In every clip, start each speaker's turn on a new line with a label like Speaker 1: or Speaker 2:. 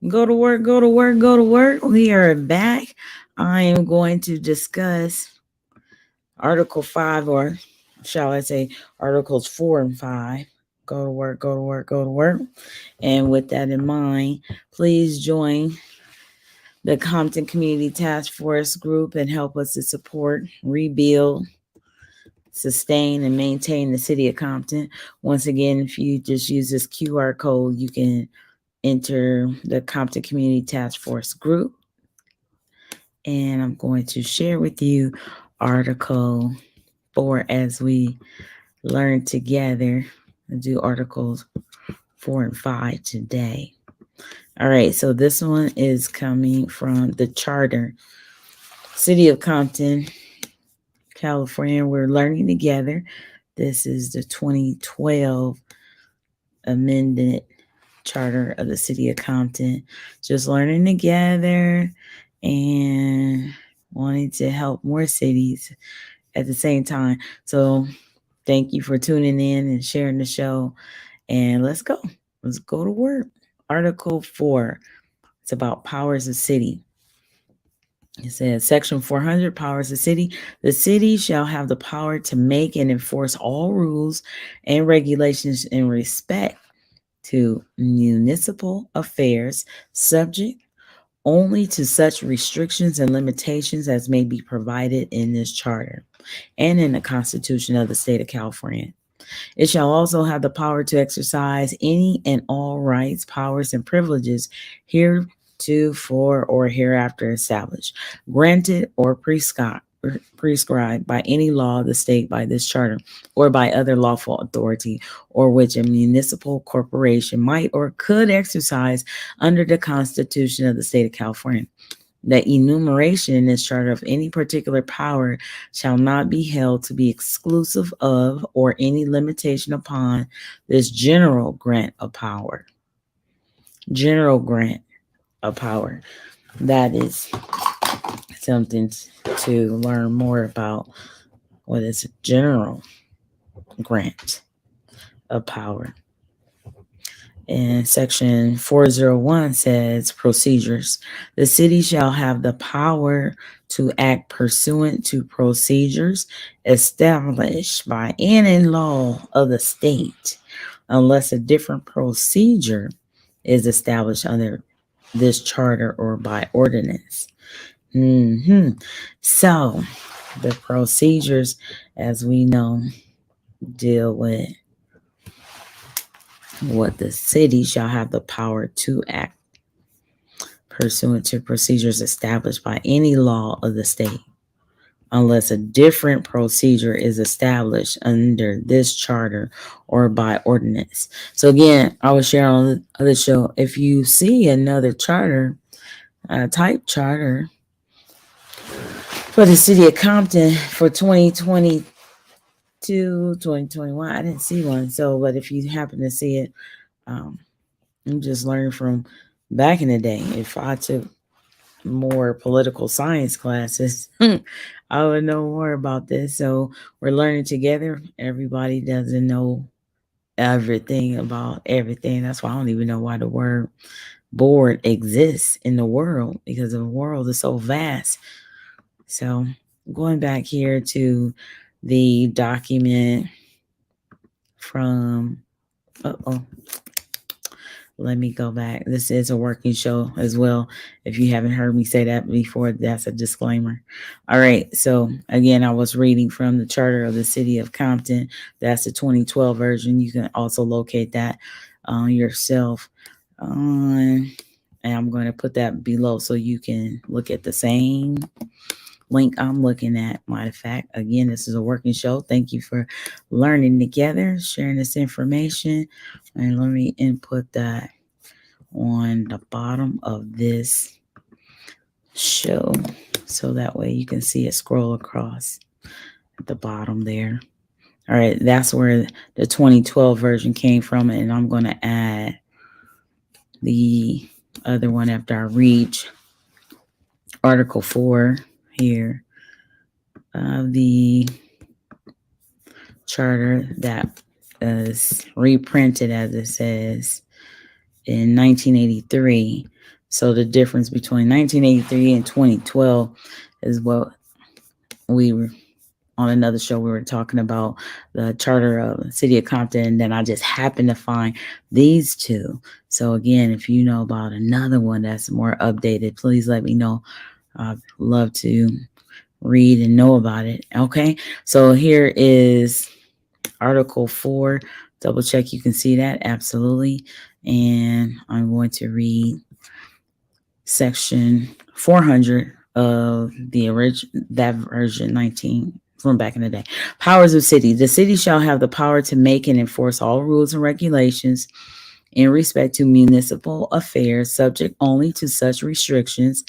Speaker 1: Go to work, go to work, go to work. We are back. I am going to discuss Article 5, or shall I say, Articles 4 and 5. Go to work, go to work, go to work. And with that in mind, please join the Compton Community Task Force group and help us to support, rebuild, sustain, and maintain the city of Compton. Once again, if you just use this QR code, you can enter the Compton Community Task Force group. And I'm going to share with you Article 4 as we learn together and do Articles 4 and 5 today. All right, so this one is coming from the Charter. City of Compton, California, we're learning together. This is the 2012 amended charter of the City of Compton. Just learning together and wanting to help more cities at the same time. So thank you for tuning in and sharing the show. And let's go. Let's go to work. Article 4. It's about powers of city. It says, Section 400, powers of city. The city shall have the power to make and enforce all rules and regulations in respect to municipal affairs, subject only to such restrictions and limitations as may be provided in this charter and in the Constitution of the State of California. It shall also have the power to exercise any and all rights, powers, and privileges heretofore or hereafter established, granted, or prescribed by any law of the state by this charter or by other lawful authority, or which a municipal corporation might or could exercise under the Constitution of the State of California. The enumeration in this charter of any particular power shall not be held to be exclusive of or any limitation upon this general grant of power. General grant of power. That is something to learn more about. What is a general grant of power? And section 401 says procedures. The city shall have the power to act pursuant to procedures established by any law of the state, unless a different procedure is established under this charter or by ordinance. So the procedures, as we know, deal with what the city shall have the power to act pursuant to procedures established by any law of the state, unless a different procedure is established under this charter or by ordinance. So again, I was sharing on the other show, if you see another charter, type charter for the city of Compton for 2022, 2021, I didn't see one. So, but if you happen to see it, I'm just learning from back in the day. If I took more political science classes, I would know more about this. So we're learning together. Everybody doesn't know everything about everything. That's why I don't even know why the word board exists in the world, because the world is so vast. So going back here to the document from, let me go back. This is a working show as well. If you haven't heard me say that before, that's a disclaimer. All right. So again, I was reading from the Charter of the City of Compton. That's the 2012 version. You can also locate that yourself. And I'm going to put that below so you can look at the same link I'm looking at. Matter of fact, again, this is a working show. Thank you for learning together, sharing this information. And let me input that on the bottom of this show so that way you can see it scroll across at the bottom there. All right, that's where the 2012 version came from, and I'm going to add the other one after I read Article 4 here of the charter that is reprinted as it says in 1983. So the difference between 1983 and 2012 is what we were on another show. We were talking about the charter of City of Compton, and then I just happened to find these two. So again, if you know about another one that's more updated, please let me know. I'd love to read and know about it. Okay, so here is Article 4. Double check you can see that. Absolutely. And I'm going to read section 400 of the that version 19 from back in the day. Powers of city. The city shall have the power to make and enforce all rules and regulations in respect to municipal affairs, subject only to such restrictions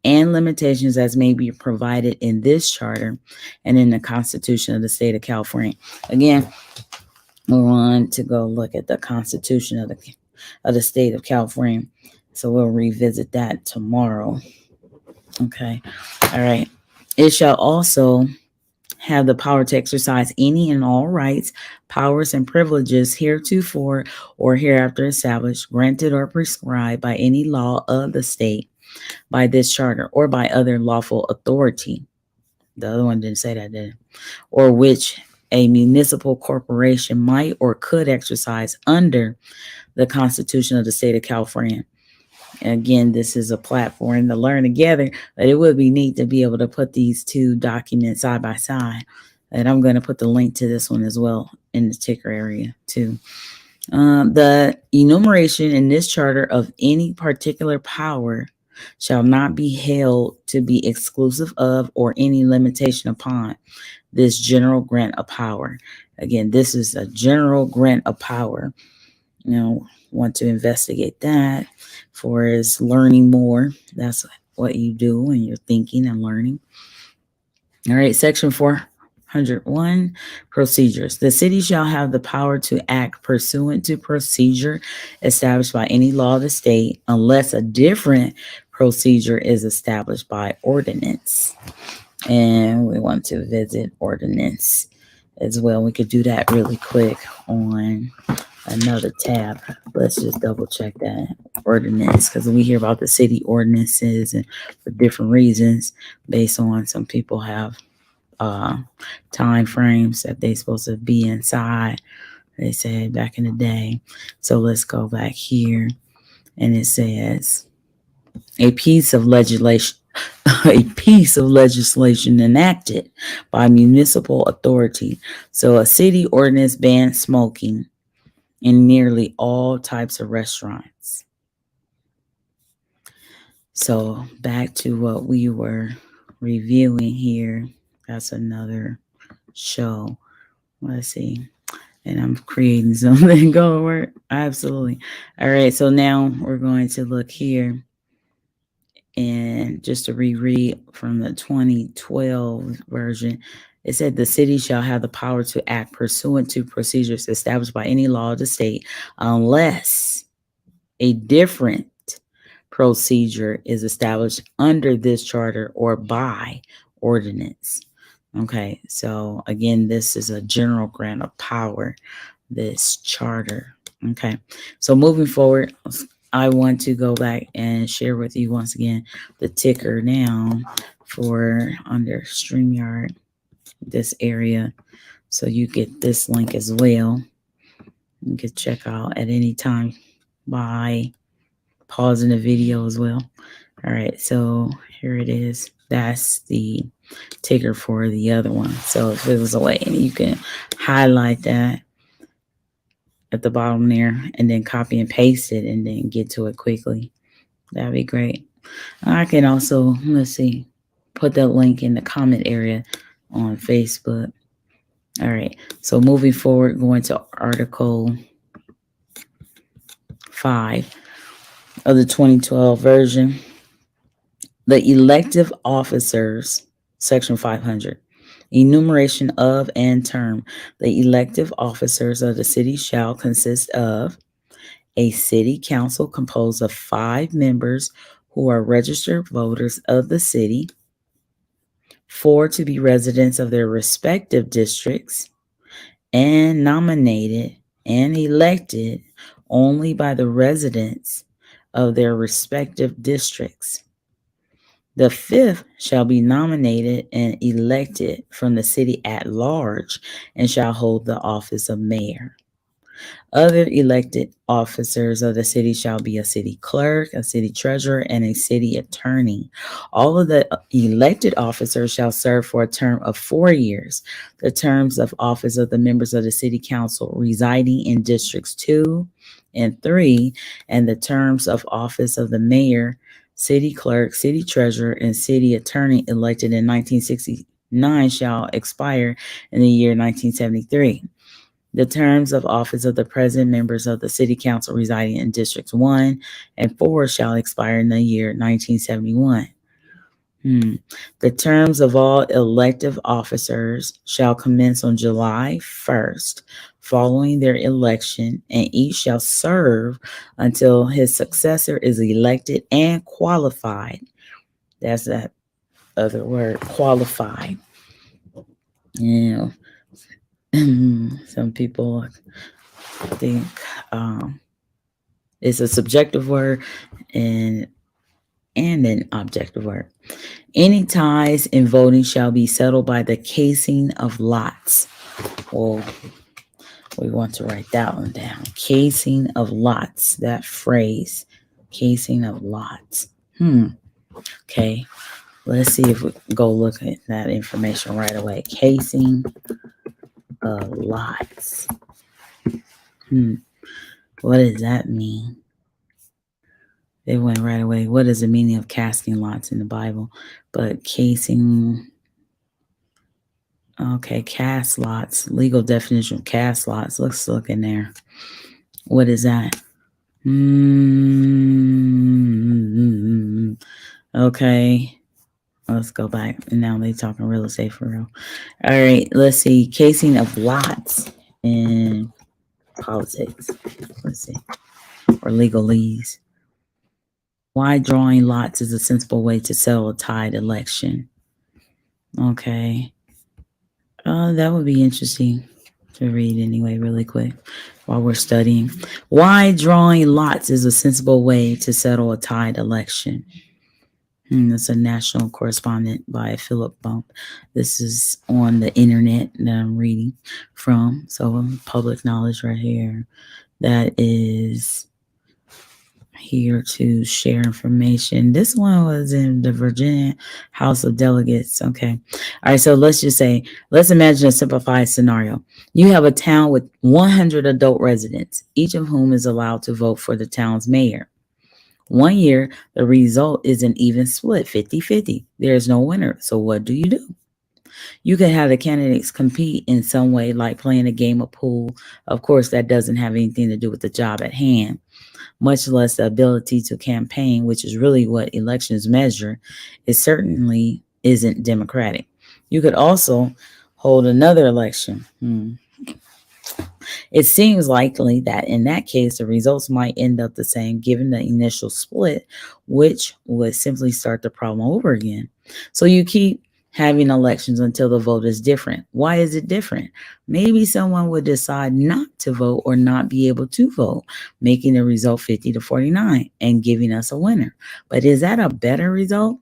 Speaker 1: and limitations as may be provided in this charter and in the Constitution of the State of California. Again, we're on to go look at the Constitution of the State of California. So we'll revisit that tomorrow. Okay. All right. It shall also have the power to exercise any and all rights, powers, and privileges heretofore or hereafter established, granted, or prescribed by any law of the state, by this charter, or by other lawful authority. The other one didn't say that, did it? Or which a municipal corporation might or could exercise under the Constitution of the State of California. Again, this is a platform to learn together, but it would be neat to be able to put these two documents side by side. And I'm going to put the link to this one as well in the ticker area too. The enumeration in this charter of any particular power shall not be held to be exclusive of or any limitation upon this general grant of power. Again, this is a general grant of power. Want to investigate that for is learning more. That's what you do when you're thinking and learning. All right, section 401, procedures. The city shall have the power to act pursuant to procedure established by any law of the state unless a different procedure is established by ordinance. And we want to visit ordinance as well. We could do that really quick on another tab. Let's just double check that ordinance, because we hear about the city ordinances and for different reasons based on some people have time frames that they're supposed to be inside, they said back in the day. So let's go back here, and it says a piece of legislation enacted by municipal authority. So a city ordinance bans smoking in nearly all types of restaurants. So back to what we were reviewing here. That's another show. Let's see. And I'm creating something. Go to work. Absolutely. All right. So now we're going to look here. And just to reread from the 2012 version, it said the city shall have the power to act pursuant to procedures established by any law of the state unless a different procedure is established under this charter or by ordinance. Okay, so again, this is a general grant of power, this charter. Okay, so moving forward, I want to go back and share with you once again the ticker now for under StreamYard, this area. So you get this link as well. You can check out at any time by pausing the video as well. All right, so here it is. That's the ticker for the other one. So if it was away, and you can highlight that at the bottom there and then copy and paste it and then get to it quickly. That'd be great. I can also, let's see, put that link in the comment area on Facebook. All right, so moving forward, going to Article 5 of the 2012 version. The elective officers, section 500. Enumeration of and term. The elective officers of the city shall consist of a city council composed of 5 members who are registered voters of the city, 4 to be residents of their respective districts, and nominated and elected only by the residents of their respective districts. The fifth shall be nominated and elected from the city at large and shall hold the office of mayor. Other elected officers of the city shall be a city clerk, a city treasurer, and a city attorney. All of the elected officers shall serve for a term of 4 years. The terms of office of the members of the city council residing in districts 2 and 3, and the terms of office of the mayor, city clerk, city treasurer, and city attorney elected in 1969 shall expire in the year 1973. The terms of office of the present members of the City Council residing in Districts 1 and 4 shall expire in the year 1971. The terms of all elective officers shall commence on July 1st, following their election, and each shall serve until his successor is elected and qualified. That's that other word, qualified. Some people think it's a subjective word and an objective word. Any ties in voting shall be settled by the casing of lots. Well, we want to write that one down. Casing of lots. That phrase, casing of lots. Okay. Let's see if we go look at that information right away. Casing of lots. What does that mean? It went right away. What is the meaning of casting lots in the Bible? But casing, okay, cast lots, legal definition of cast lots. Let's look in there. What is that? Okay, let's go back. Now they talking real estate for real. All right, let's see. Casing of lots in politics. Let's see. Or legalese. Why drawing lots is a sensible way to settle a tied election. Okay. That would be interesting to read anyway, really quick, while we're studying. Why drawing lots is a sensible way to settle a tied election. That's a national correspondent by Philip Bump. This is on the internet that I'm reading from. So public knowledge right here. That is here to share information. This one was in the Virginia House of Delegates. Okay. All right. So let's imagine a simplified scenario. You have a town with 100 adult residents, each of whom is allowed to vote for the town's mayor. 1 year, the result is an even split, 50-50. There is no winner. So what do? You can have the candidates compete in some way, like playing a game of pool. Of course, that doesn't have anything to do with the job at hand, much less the ability to campaign, which is really what elections measure. It certainly isn't democratic. You could also hold another election. It seems likely that in that case, the results might end up the same given the initial split, which would simply start the problem over again. So you keep having elections until the vote is different. Why is it different? Maybe someone would decide not to vote or not be able to vote, making the result 50-49 and giving us a winner. But is that a better result?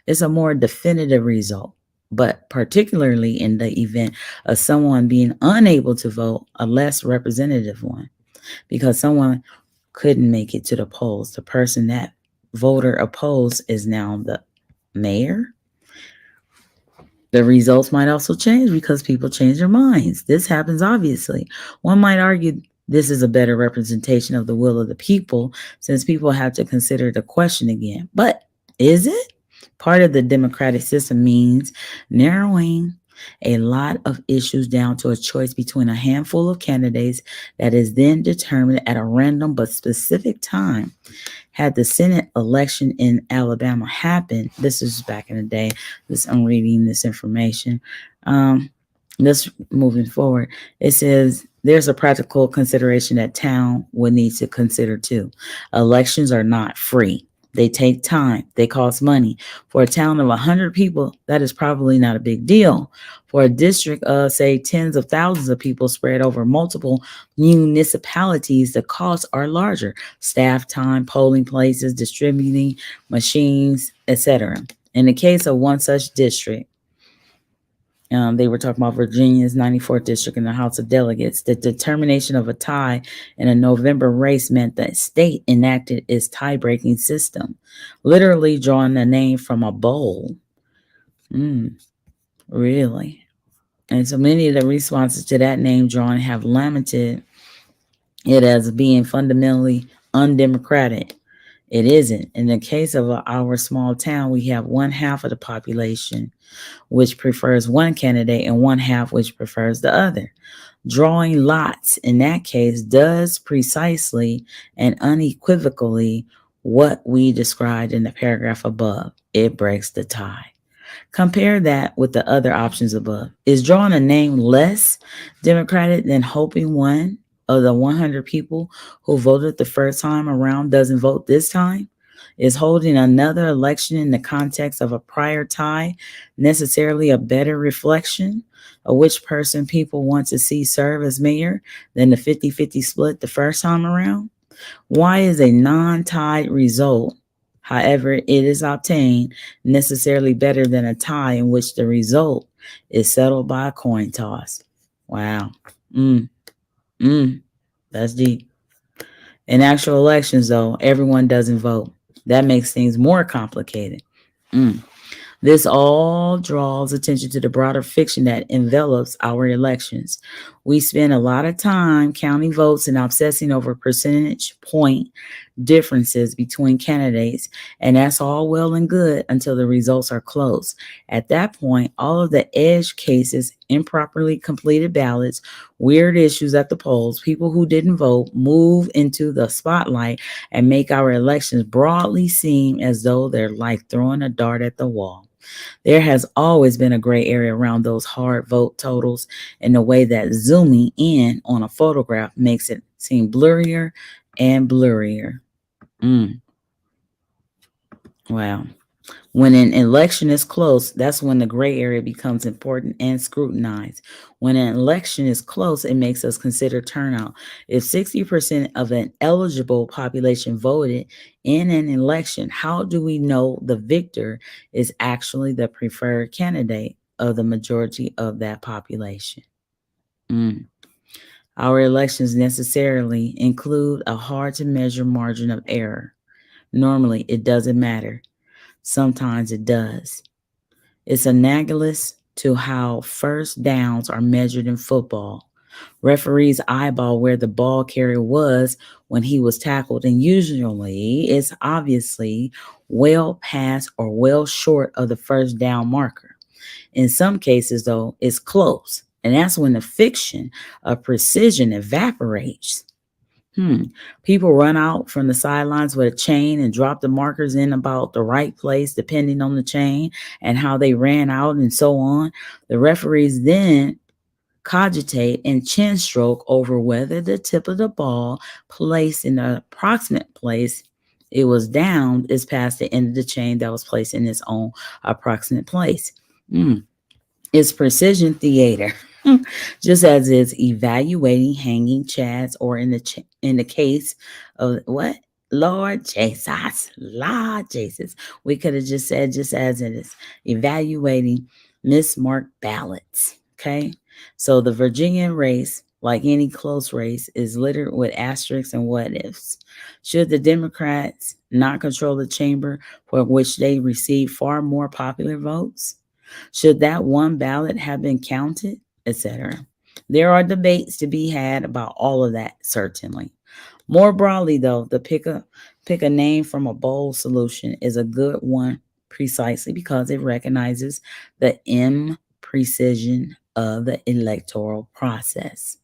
Speaker 1: It's a more definitive result, but particularly in the event of someone being unable to vote, a less representative one, because someone couldn't make it to the polls. The person that voter opposed is now the mayor. The results might also change because people change their minds. This happens, obviously. One might argue this is a better representation of the will of the people, since people have to consider the question again. But is it? Part of the democratic system means narrowing a lot of issues down to a choice between a handful of candidates that is then determined at a random but specific time. Had the Senate election in Alabama happened, this is back in the day, I'm reading this information. This moving forward, it says there's a practical consideration that town would need to consider too. Elections are not free. They take time. They cost money. For a town of 100 people, that is probably not a big deal. For a district of, say, tens of thousands of people spread over multiple municipalities, the costs are larger. Staff time, polling places, distributing machines, etc. In the case of one such district, they were talking about Virginia's 94th district in the House of Delegates. The determination of a tie in a November race meant that state enacted its tie-breaking system, literally drawing the name from a bowl. Really? And so many of the responses to that name drawing have lamented it as being fundamentally undemocratic. It isn't. In the case of our small town, we have one half of the population which prefers one candidate and one half which prefers the other. Drawing lots in that case does precisely and unequivocally what we described in the paragraph above. It breaks the tie. Compare that with the other options above. Is drawing a name less democratic than hoping one of the 100 people who voted the first time around doesn't vote this time? Is holding another election in the context of a prior tie necessarily a better reflection of which person people want to see serve as mayor than the 50-50 split the first time around? Why is a non-tied result, however it is obtained, necessarily better than a tie in which the result is settled by a coin toss? Wow. That's deep. In actual elections, though, everyone doesn't vote. That makes things more complicated. This all draws attention to the broader fiction that envelops our elections. We spend a lot of time counting votes and obsessing over percentage point differences between candidates, and that's all well and good until the results are close. At that point, all of the edge cases, improperly completed ballots, weird issues at the polls, people who didn't vote move into the spotlight and make our elections broadly seem as though they're like throwing a dart at the wall. There has always been a gray area around those hard vote totals in the way that zooming in on a photograph makes it seem blurrier and blurrier. Wow. When an election is close, that's when the gray area becomes important and scrutinized. When an election is close, it makes us consider turnout. If 60% of an eligible population voted in an election, how do we know the victor is actually the preferred candidate of the majority of that population? Our elections necessarily include a hard-to-measure margin of error. Normally, it doesn't matter. Sometimes it does. It's analogous to how first downs are measured in football. Referees eyeball where the ball carrier was when he was tackled, and usually it's obviously well past or well short of the first down marker. In some cases, though, it's close, and that's when the fiction of precision evaporates. People run out from the sidelines with a chain and drop the markers in about the right place, depending on the chain and how they ran out and so on. The referees then cogitate and chin stroke over whether the tip of the ball placed in the approximate place it was down is past the end of the chain that was placed in its own approximate place. It's precision theater. Just as it's evaluating hanging chads, or in the case of what? Lord Jesus, we could have just said just as it is evaluating mismarked ballots. Okay, so the Virginia race, like any close race, is littered with asterisks and what ifs. Should the Democrats not control the chamber for which they receive far more popular votes? Should that one ballot have been counted, etc.? There are debates to be had about all of that, certainly. More broadly, though, the pick a name from a bowl solution is a good one precisely because it recognizes the imprecision of the electoral process.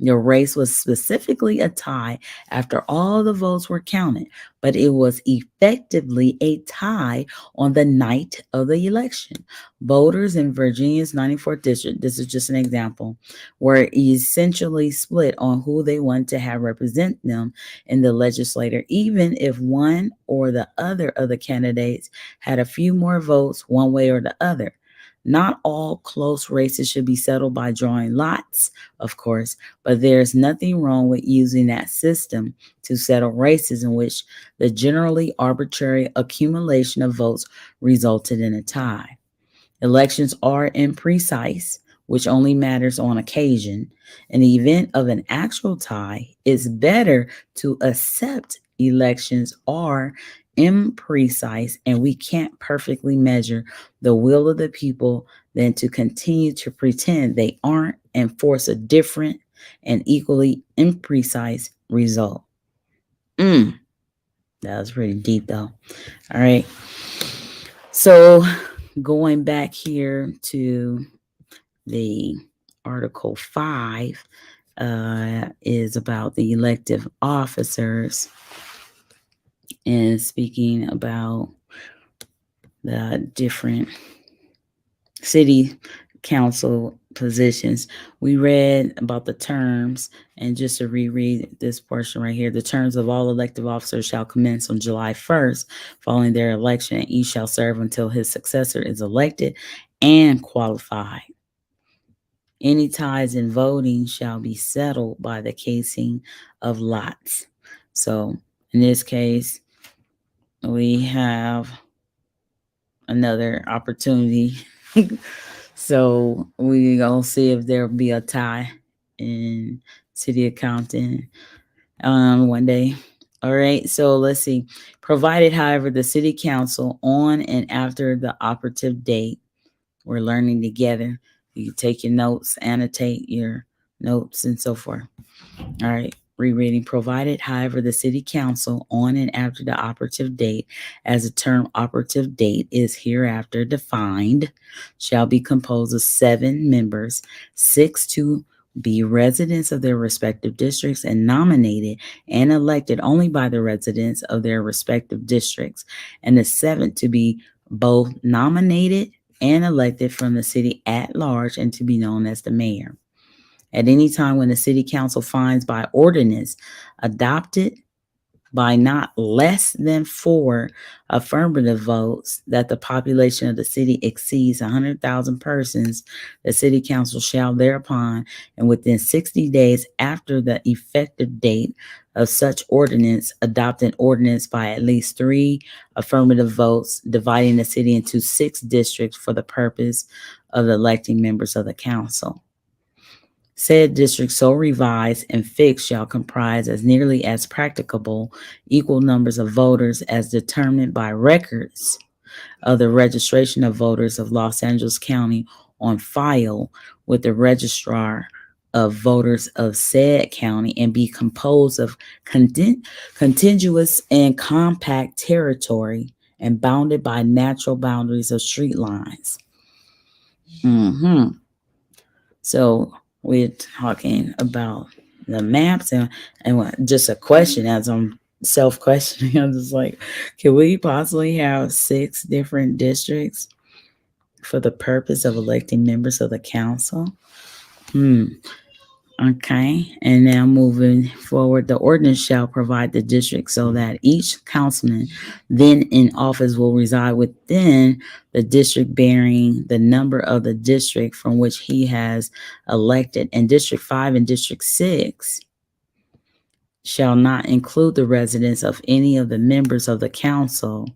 Speaker 1: The race was specifically a tie after all the votes were counted, but it was effectively a tie on the night of the election. Voters in Virginia's 94th district, this is just an example, were essentially split on who they wanted to have represent them in the legislature, even if one or the other of the candidates had a few more votes one way or the other. Not all close races should be settled by drawing lots, of course, but there's nothing wrong with using that system to settle races in which the generally arbitrary accumulation of votes resulted in a tie. Elections are imprecise, which only matters on occasion. In the event of an actual tie, it's better to accept elections are imprecise and we can't perfectly measure the will of the people than to continue to pretend they aren't and force a different and equally imprecise result. That was pretty deep though. All right. So going back here to the Article 5 is about the elective officers and speaking about the different city council positions. We read about the terms, and just to reread this portion right here, the terms of all elective officers shall commence on July 1st following their election, and each shall serve until his successor is elected and qualified. Any ties in voting shall be settled by the casing of lots. So in this case, we have another opportunity. So we gonna see if there'll be a tie in City of Compton one day. All right, so let's see. Provided, however, the city council on and after the operative date, we're learning together. You take your notes, annotate your notes, and so forth. All right. Rereading. Provided, however, the city council on and after the operative date, as the term operative date is hereafter defined, shall be composed of 7 members, 6 to be residents of their respective districts and nominated and elected only by the residents of their respective districts, and the 7th to be both nominated and elected from the city at large and to be known as the mayor. At any time when the city council finds by ordinance adopted by not less than 4 affirmative votes that the population of the city exceeds 100,000 persons, the city council shall thereupon, and within 60 days after the effective date of such ordinance, adopt an ordinance by at least 3 affirmative votes, dividing the city into 6 districts for the purpose of electing members of the council. Said district so revised and fixed shall comprise as nearly as practicable equal numbers of voters as determined by records of the registration of voters of Los Angeles County on file with the registrar of voters of said county and be composed of contiguous and compact territory and bounded by natural boundaries of street lines. So we're talking about the maps and just a question as I'm self-questioning. I'm just like, can we possibly have 6 different districts for the purpose of electing members of the council? Okay, and now moving forward, the ordinance shall provide the district so that each councilman then in office will reside within the district bearing the number of the district from which he has elected, and District 5 and District 6 shall not include the residence of any of the members of the council,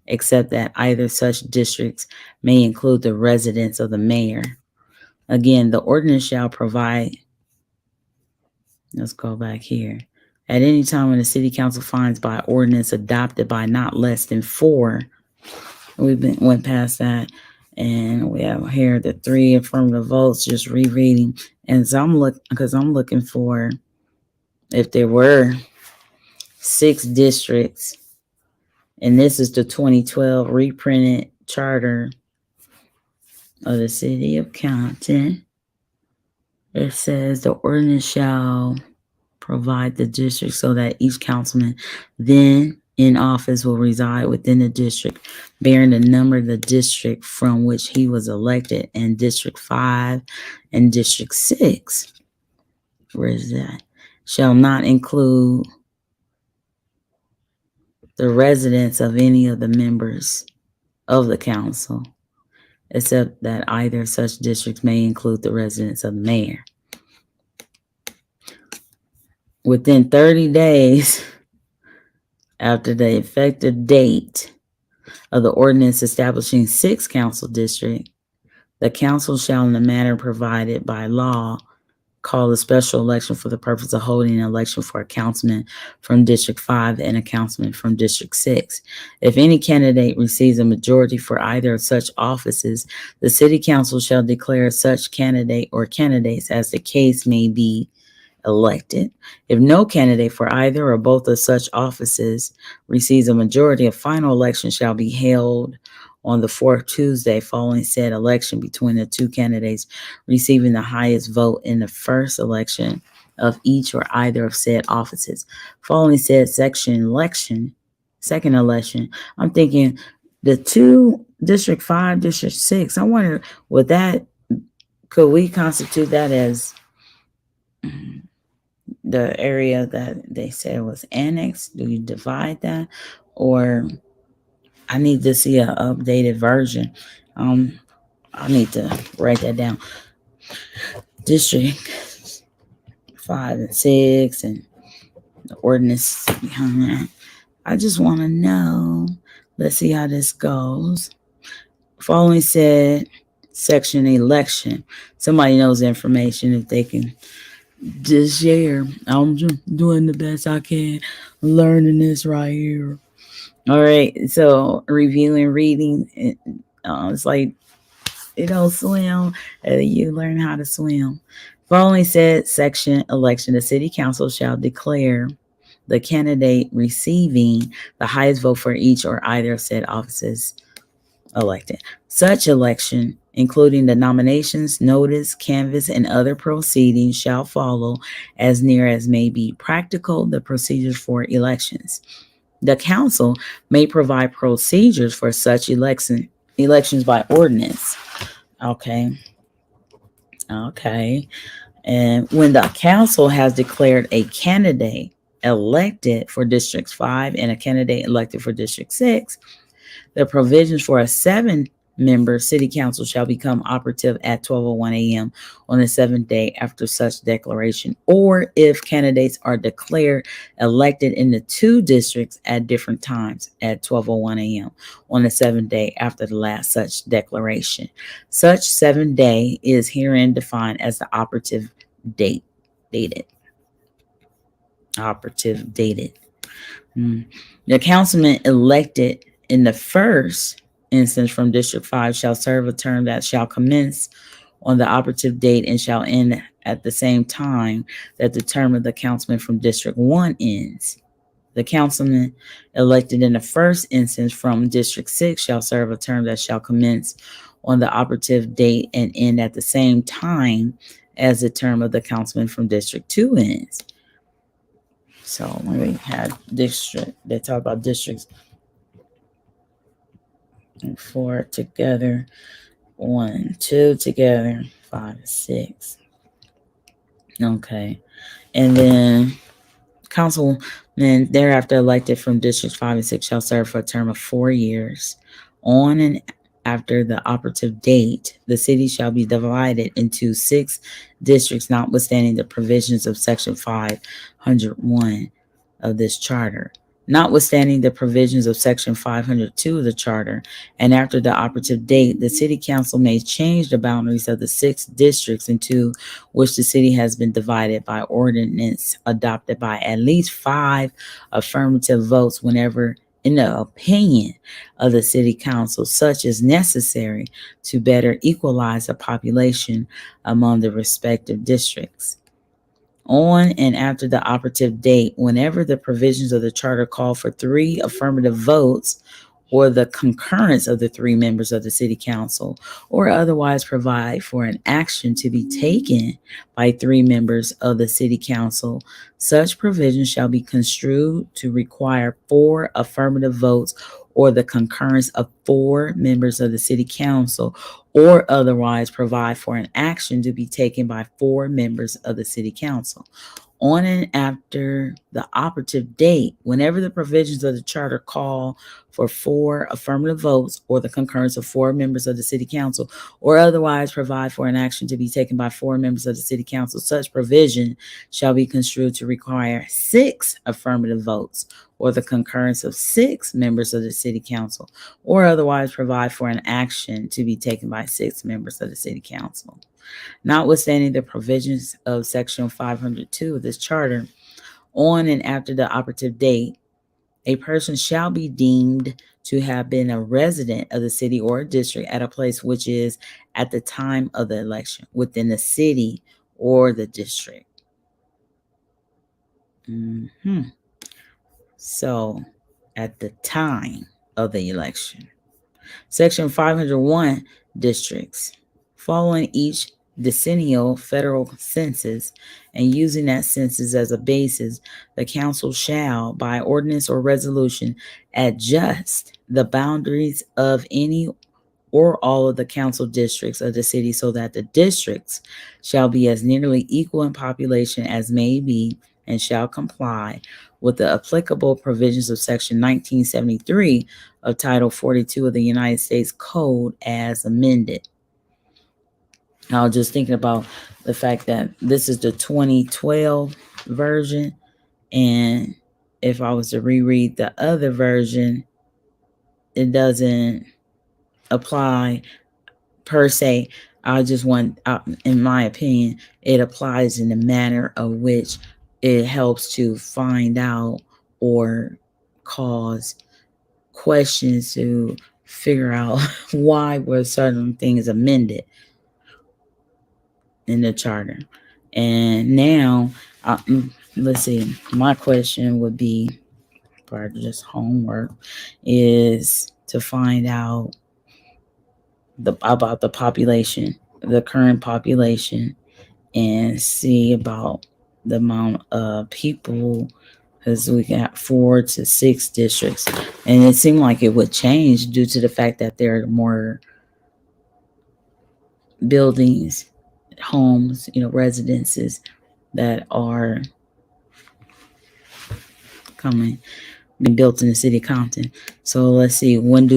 Speaker 1: except that either such districts may include the residence of the mayor. Again, the ordinance shall provide. Let's go back here. At any time when the city council finds by ordinance adopted by not less than 4, went past that, and we have here the 3 affirmative votes. Just rereading, and so I'm looking for if there were 6 districts, and this is the 2012 reprinted charter of the City of Compton. It says the ordinance shall provide the district so that each councilman then in office will reside within the district, bearing the number of the district from which he was elected, and District 5 and District 6. Where is that? Shall not include the residence of any of the members of the council, except that either such districts may include the residence of the mayor. Within 30 days after the effective date of the ordinance establishing 6 council districts, the council shall, in the manner provided by law, call a special election for the purpose of holding an election for a councilman from District 5 and a councilman from District 6. If any candidate receives a majority for either of such offices, the city council shall declare such candidate or candidates, as the case may be, elected. If no candidate for either or both of such offices receives a majority, a final election shall be held on the fourth Tuesday following said election between the two candidates receiving the highest vote in the first election of each or either of said offices. Following said second election, I'm thinking the two District 5, District 6, I wonder, could we constitute that as the area that they said was annexed? Do you divide that? Or I need to see an updated version. I need to write that down. District 5 and 6 and the ordinance behind that. I just want to know. Let's see how this goes. Following said section election. Somebody knows the information if they can just share. I'm just doing the best I can, learning this right here. All right, so reviewing, reading, it's like swim. You learn how to swim. Following said section election, the city council shall declare the candidate receiving the highest vote for each or either of said offices elected. Such election, including the nominations, notice, canvass, and other proceedings, shall follow as near as may be practical the procedures for elections. The council may provide procedures for such elections by ordinance. Okay. And when the council has declared a candidate elected for District 5 and a candidate elected for District 6, the provisions for a 7-member city council shall become operative at 12:01 a.m. on the 7th day after such declaration, or if candidates are declared elected in the 2 districts at different times at 12:01 a.m. on the 7th day after the last such declaration. Such 7th day is herein defined as the operative date. Operative dated. The councilman elected in the first instance from District 5 shall serve a term that shall commence on the operative date and shall end at the same time that the term of the councilman from District 1 ends. The councilman elected in the first instance from District 6 shall serve a term that shall commence on the operative date and end at the same time as the term of the councilman from District 2 ends. So when we had district, they talk about districts and 4 together, 1, 2 together, 5, 6. Okay. And then councilmen thereafter elected from districts 5 and 6 shall serve for a term of 4 years. On and after the operative date, the city shall be divided into 6 districts, notwithstanding the provisions of Section 501 of this charter. Notwithstanding the provisions of Section 502 of the Charter, and after the operative date, the City Council may change the boundaries of the 6 districts into which the city has been divided by ordinance adopted by at least 5 affirmative votes whenever, in the opinion of the City Council, such is necessary to better equalize the population among the respective districts. On and after the operative date, whenever the provisions of the charter call for 3 affirmative votes or the concurrence of the 3 members of the city council, or otherwise provide for an action to be taken by 3 members of the city council, such provision shall be construed to require 4 affirmative votes or the concurrence of 4 members of the city council, or otherwise provide for an action to be taken by 4 members of the city council. On and after the operative date, whenever the provisions of the charter call for 4 affirmative votes or the concurrence of 4 members of the city council, or otherwise provide for an action to be taken by 4 members of the city council, such provision shall be construed to require 6 affirmative votes or the concurrence of 6 members of the city council, or otherwise provide for an action to be taken by 6 members of the city council. Notwithstanding the provisions of Section 502 of this charter, on and after the operative date, a person shall be deemed to have been a resident of the city or district at a place which is at the time of the election within the city or the district. So, at the time of the election. Section 501 districts. Following each decennial federal census and using that census as a basis, the council shall, by ordinance or resolution, adjust the boundaries of any or all of the council districts of the city so that the districts shall be as nearly equal in population as may be and shall comply with the applicable provisions of Section 1973 of Title 42 of the United States Code as amended. I was just thinking about the fact that this is the 2012 version, and if I was to reread the other version, it doesn't apply per se. I just want, in my opinion, it applies in the manner of which it helps to find out or cause questions to figure out why were certain things amended in the charter. And now, let's see, my question would be, part of just homework, is to find out about the population, the current population, and see about the amount of people, because we got 4 to 6 districts, and it seemed like it would change due to the fact that there are more buildings, homes, residences that are being built in the city of Compton. So let's see, when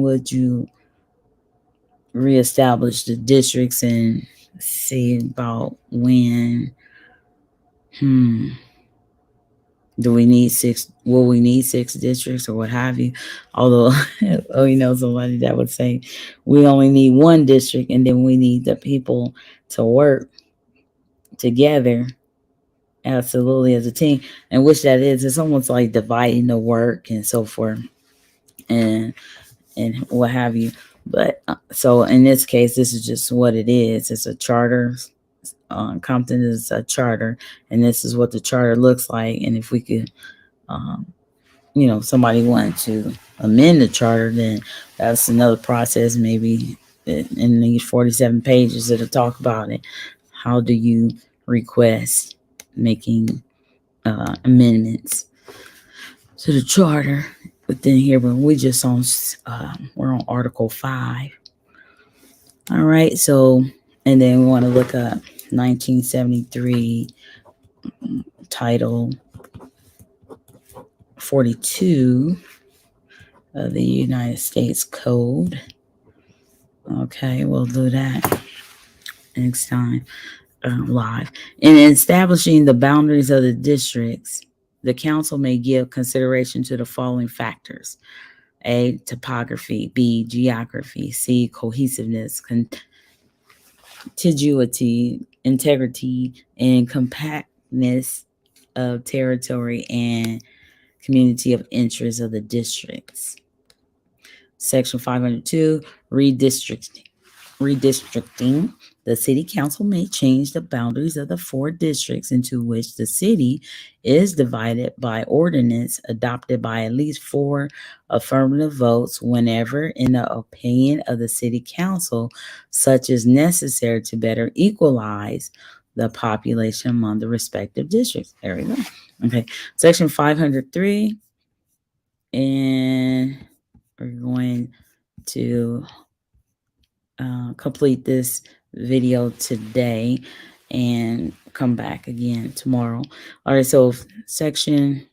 Speaker 1: would you reestablish the districts, and see about when do we need 6? Will we need 6 districts or what have you? Although, somebody that would say we only need 1 district, and then we need the people to work together absolutely as a team, and which that is, it's almost like dividing the work and so forth, and what have you. But so in this case, this is just what it is. It's a charter. Compton is a charter, and this is what the charter looks like. And if we could, somebody wanted to amend the charter, then that's another process. Maybe in these 47 pages that'll talk about it. How do you request making amendments to the charter within here? But we just we're on Article 5. All right, so, and then we want to look up 1973 Title 42 of the United States Code. Okay, we'll do that next time live. In establishing the boundaries of the districts, the council may give consideration to the following factors: A, topography; B, geography; C, cohesiveness, contiguity, integrity, and compactness of territory and community of interest of the districts. Section 502, redistricting. Redistricting. The city council may change the boundaries of the 4 districts into which the city is divided by ordinance adopted by at least 4 affirmative votes whenever, in the opinion of the city council, such is necessary to better equalize the population among the respective districts. There we go. Okay, section 503, and we're going to complete this video today and come back again tomorrow. All right, so section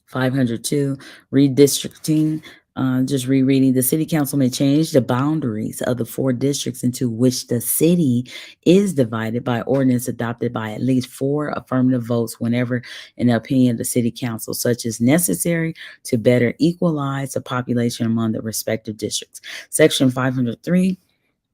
Speaker 1: 502, redistricting. Just rereading. The city council may change the boundaries of the 4 districts into which the city is divided by ordinance adopted by at least 4 affirmative votes whenever, in the opinion of the city council, such is necessary to better equalize the population among the respective districts. Section 503,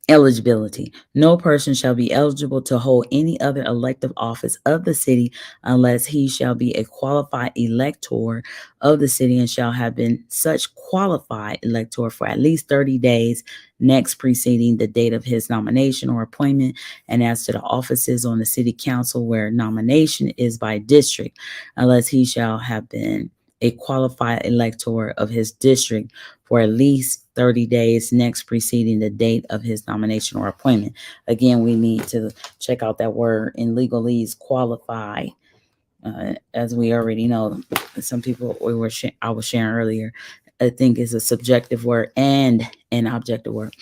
Speaker 1: eligibility. No person shall be eligible to hold any other elective office of the city unless he shall be a qualified elector of the city and shall have been such qualified elector for at least 30 days next preceding the date of his nomination or appointment. And as to the offices on the city council where nomination is by district, unless he shall have been a qualified elector of his district for at least 30 days next preceding the date of his nomination or appointment. Again, we need to check out that word in legalese, qualify. As we already know, some people I was sharing earlier, I think is a subjective word and an objective word.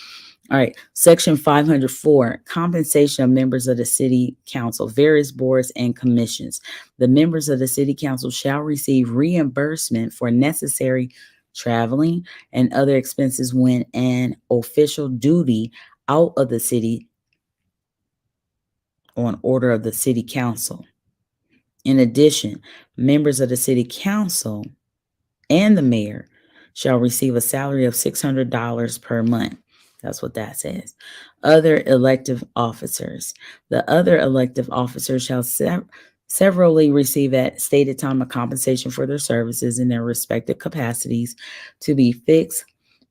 Speaker 1: All right, section 504, compensation of members of the city council, various boards and commissions. The members of the city council shall receive reimbursement for necessary traveling and other expenses when an official duty out of the city on order of the city council. In addition, members of the city council and the mayor shall receive a salary of $600 per month. That's what that says. Other elective officers. The other elective officers shall severally receive at stated time of compensation for their services in their respective capacities to be fixed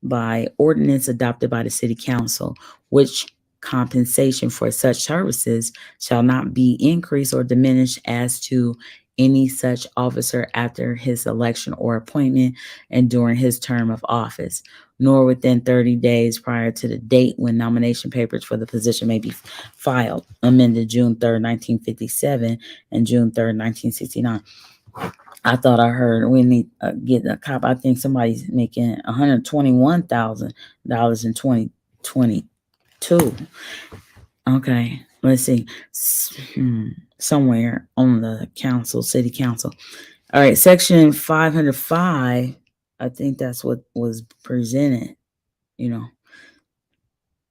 Speaker 1: by ordinance adopted by the city council, which compensation for such services shall not be increased or diminished as to any such officer after his election or appointment and during his term of office, nor within 30 days prior to the date when nomination papers for the position may be filed, amended June 3rd, 1957 and June 3rd, 1969. I thought I heard we need to get a cop. I think somebody's making $121,000 in 2022. Okay, let's see. Somewhere on the council, city council. All right, section 505. I think that's what was presented,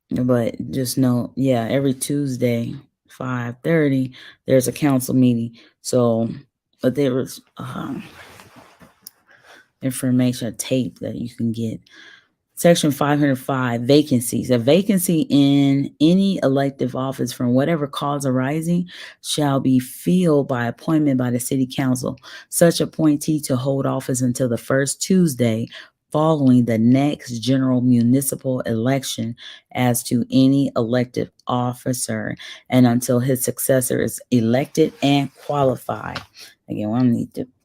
Speaker 1: but just know, every Tuesday, 5:30, there's a council meeting. So, but there was information, tape that you can get. Section 505, vacancies. A vacancy in any elective office from whatever cause arising shall be filled by appointment by the city council. Such appointee to hold office until the first Tuesday following the next general municipal election as to any elective officer and until his successor is elected and qualified. Again,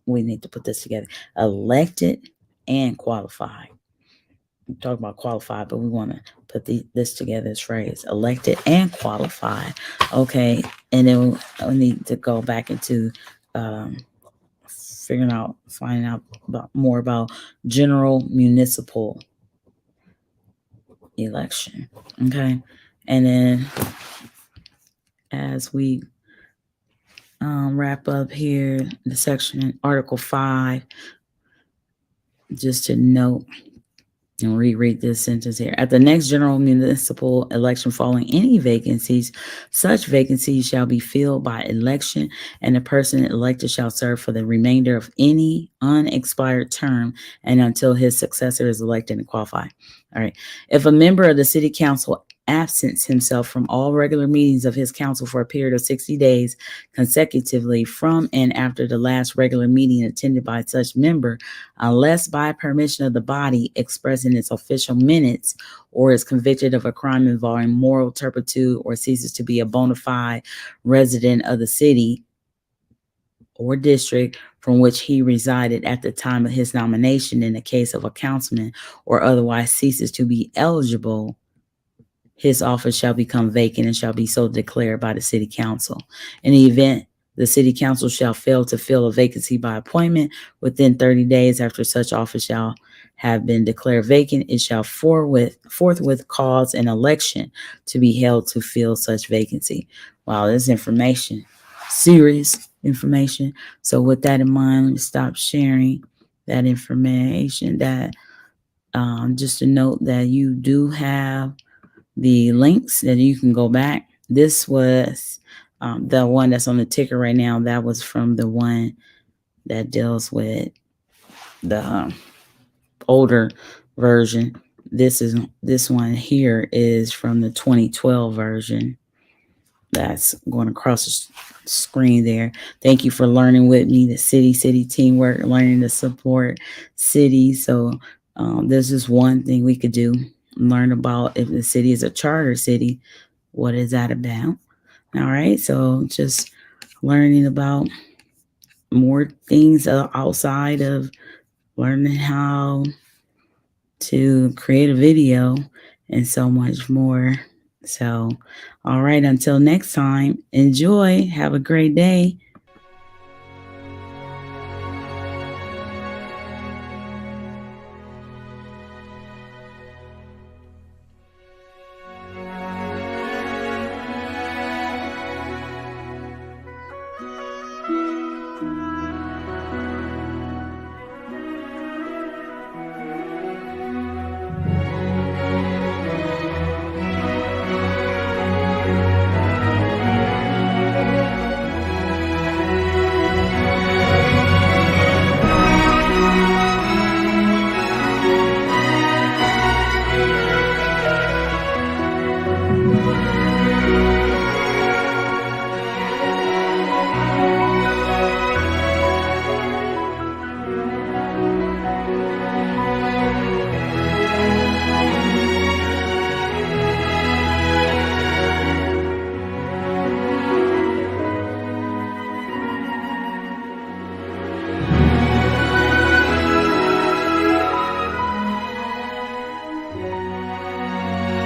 Speaker 1: we need to put this together. Elected and qualified. We talk about qualified, but we want to put this together as phrase, elected and qualified. Okay, and then we need to go back into finding out more about general municipal election. Okay, and then as we wrap up here, the section Article 5, just to note and reread this sentence here. At the next general municipal election following any vacancies, such vacancies shall be filled by election, and the person elected shall serve for the remainder of any unexpired term and until his successor is elected and qualified. All right. If a member of the city council absents himself from all regular meetings of his council for a period of 60 days consecutively from and after the last regular meeting attended by such member, unless by permission of the body expressed in its official minutes, or is convicted of a crime involving moral turpitude or ceases to be a bona fide resident of the city or district from which he resided at the time of his nomination in the case of a councilman, or otherwise ceases to be eligible, his office shall become vacant and shall be so declared by the city council. In the event the city council shall fail to fill a vacancy by appointment within 30 days after such office shall have been declared vacant, it shall forthwith cause an election to be held to fill such vacancy. Wow, this information, serious information. So with that in mind, let me stop sharing that information. That just to note that you do have the links that you can go back. This was the one that's on the ticker right now. That was from the one that deals with the older version. This one here is from the 2012 version. That's going across the screen there. Thank you for learning with me the city teamwork, learning to support city. So this is one thing we could do. Learn about if the city is a charter city, what is that about? All right, so just learning about more things outside of learning how to create a video and so much more. So, all right, until next time, enjoy. Have a great day.